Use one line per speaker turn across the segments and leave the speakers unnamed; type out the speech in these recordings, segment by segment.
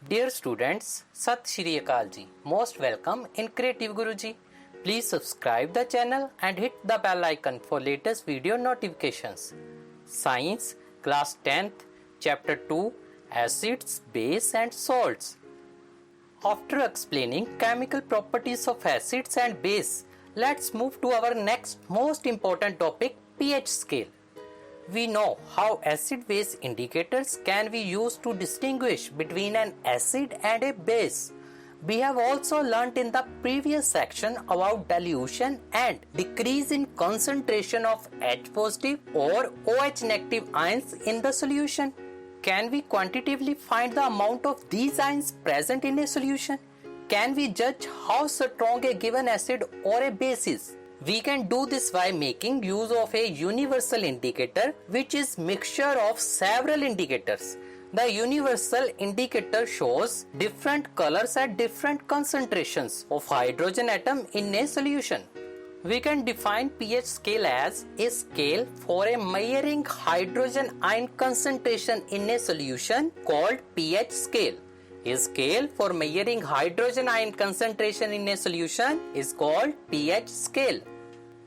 Dear students, Sat Shri Akal Ji, most welcome in Creative Guruji. Please subscribe the channel and hit the bell icon for latest video notifications. Science, class 10th, chapter 2, acids, base and salts. After explaining chemical properties of acids and base, let's move to our next most important topic, pH scale. We know how acid-base indicators can be used to distinguish between an acid and a base. We have also learnt in the previous section about dilution and decrease in concentration of H positive or OH negative ions in the solution. Can we quantitatively find the amount of these ions present in a solution? Can we judge how strong a given acid or a base is? We can do this by making use of a universal indicator, which is mixture of several indicators. The universal indicator shows different colors at different concentrations of hydrogen atom in a solution. We can define pH scale as a scale for a measuring hydrogen ion concentration in a solution called pH scale. A scale for measuring hydrogen ion concentration in a solution is called pH scale.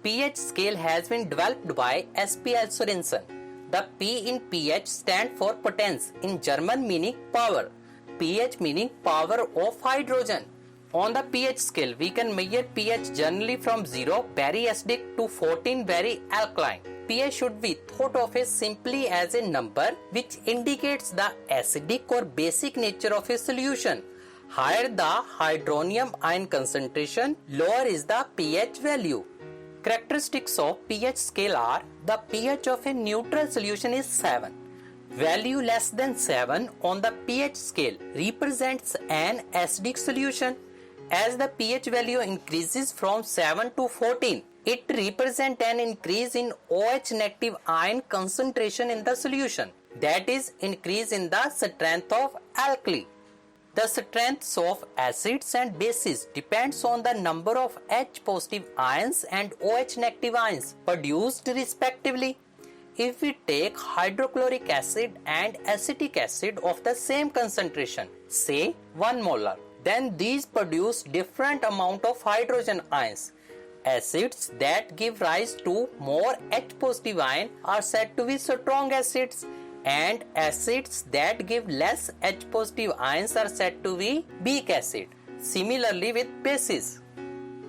pH scale has been developed by S.P.L. Sorensen. The P in pH stands for potence, in German meaning power, pH meaning power of hydrogen. On the pH scale, we can measure pH generally from 0 very acidic to 14 very alkaline. pH should be thought of as simply as a number which indicates the acidic or basic nature of a solution. Higher the hydronium ion concentration, lower is the pH value. Characteristics of pH scale are: the pH of a neutral solution is 7. Value less than 7 on the pH scale represents an acidic solution. As the pH value increases from 7 to 14, it represents an increase in OH negative ion concentration in the solution, that is, increase in the strength of alkali. The strengths of acids and bases depends on the number of H positive ions and OH negative ions produced respectively. If we take hydrochloric acid and acetic acid of the same concentration, say 1 molar, then these produce different amount of hydrogen ions. Acids that give rise to more H positive ion are said to be strong acids, and acids that give less H positive ions are said to be weak acid. Similarly with bases.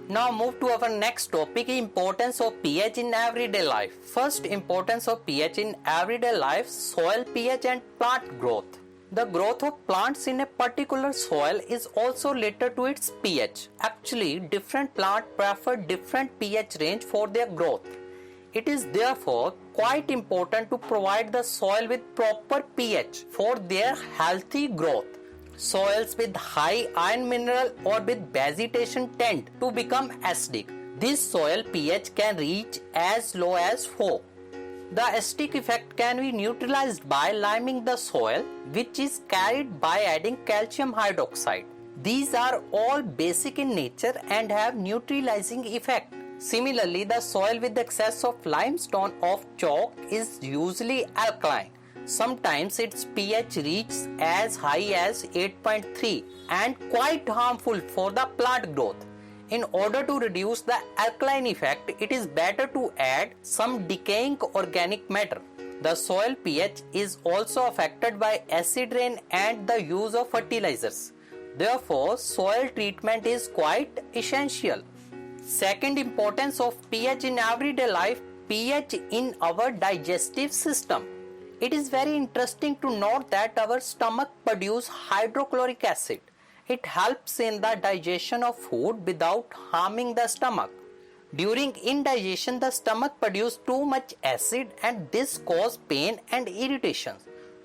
Now move to our next topic, importance of pH in everyday life. First, importance of pH in everyday life, soil pH and plant growth. The growth of plants in a particular soil is also related to its pH. Actually, different plants prefer different pH range for their growth. It is therefore quite important to provide the soil with proper pH for their healthy growth. Soils with high iron mineral or with vegetation tend to become acidic. This soil pH can reach as low as 4. The acidic effect can be neutralized by liming the soil, which is carried by adding calcium hydroxide. These are all basic in nature and have neutralizing effect. Similarly, the soil with excess of limestone or chalk is usually alkaline. Sometimes its pH reaches as high as 8.3 and quite harmful for the plant growth. In order to reduce the alkaline effect, it is better to add some decaying organic matter. The soil pH is also affected by acid rain and the use of fertilizers. Therefore, soil treatment is quite essential. Second, importance of pH in everyday life, pH in our digestive system. It is very interesting to note that our stomach produces hydrochloric acid. It helps in the digestion of food without harming the stomach. During indigestion, the stomach produces too much acid and this causes pain and irritation.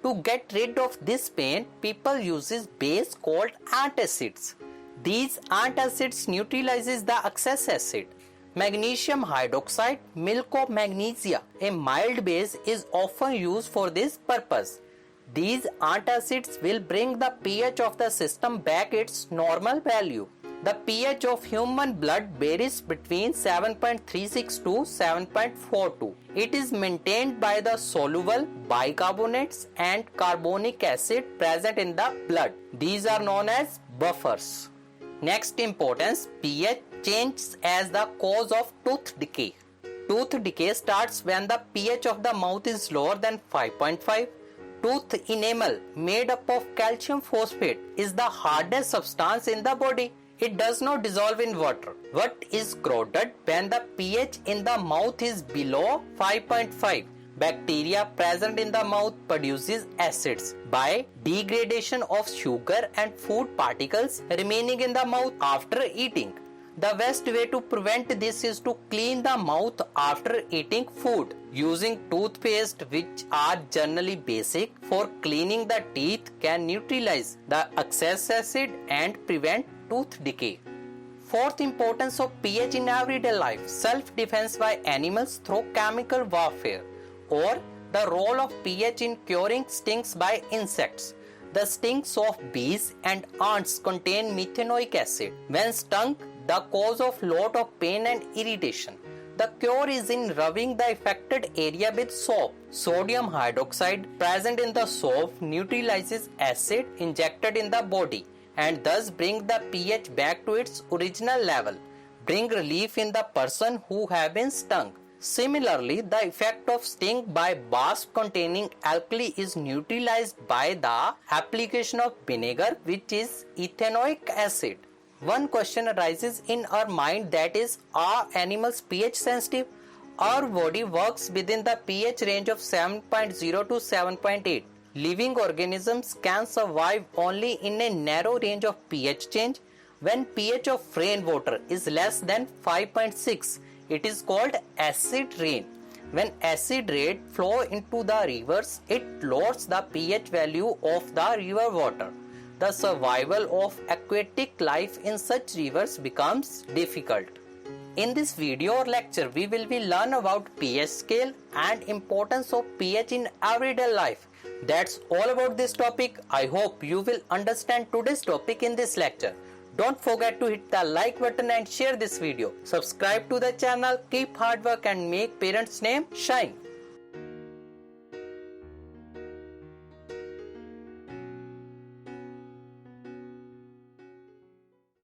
To get rid of this pain, people use base called antacids. These antacids neutralizes the excess acid. Magnesium hydroxide, milk of magnesia, a mild base, is often used for this purpose. These antacids will bring the pH of the system back its normal value. The pH of human blood varies between 7.36 to 7.42. It is maintained by the soluble bicarbonates and carbonic acid present in the blood. These are known as buffers. Next importance, pH changes as the cause of tooth decay. Tooth decay starts when the pH of the mouth is lower than 5.5. Tooth enamel, made up of calcium phosphate, is the hardest substance in the body. It does not dissolve in water. What is corroded when the pH in the mouth is below 5.5? Bacteria present in the mouth produces acids by degradation of sugar and food particles remaining in the mouth after eating. The best way to prevent this is to clean the mouth after eating food using toothpaste, which are generally basic for cleaning the teeth, can neutralize the excess acid and prevent tooth decay. Fourth importance of pH in everyday life, self-defense by animals through chemical warfare, or the role of pH in curing stings by insects. The stings of bees and ants contain methanoic acid. When stung, the cause of lot of pain and irritation. The cure is in rubbing the affected area with soap. Sodium hydroxide present in the soap neutralizes acid injected in the body and thus bring the pH back to its original level, bring relief in the person who have been stung. Similarly, the effect of sting by wasp containing alkali is neutralized by the application of vinegar, which is ethanoic acid. One question arises in our mind, that is, are animals pH sensitive? Our body works within the pH range of 7.0 to 7.8. Living organisms can survive only in a narrow range of pH change. When pH of rainwater is less than 5.6, it is called acid rain. When acid rain flow into the rivers, it lowers the pH value of the river water. The survival of aquatic life in such rivers becomes difficult. In this video or lecture, we will learn about pH scale and importance of pH in everyday life. That's all about this topic. I hope you will understand today's topic in this lecture. Don't forget to hit the like button and share this video. Subscribe to the channel, keep hard work and make parents' name shine.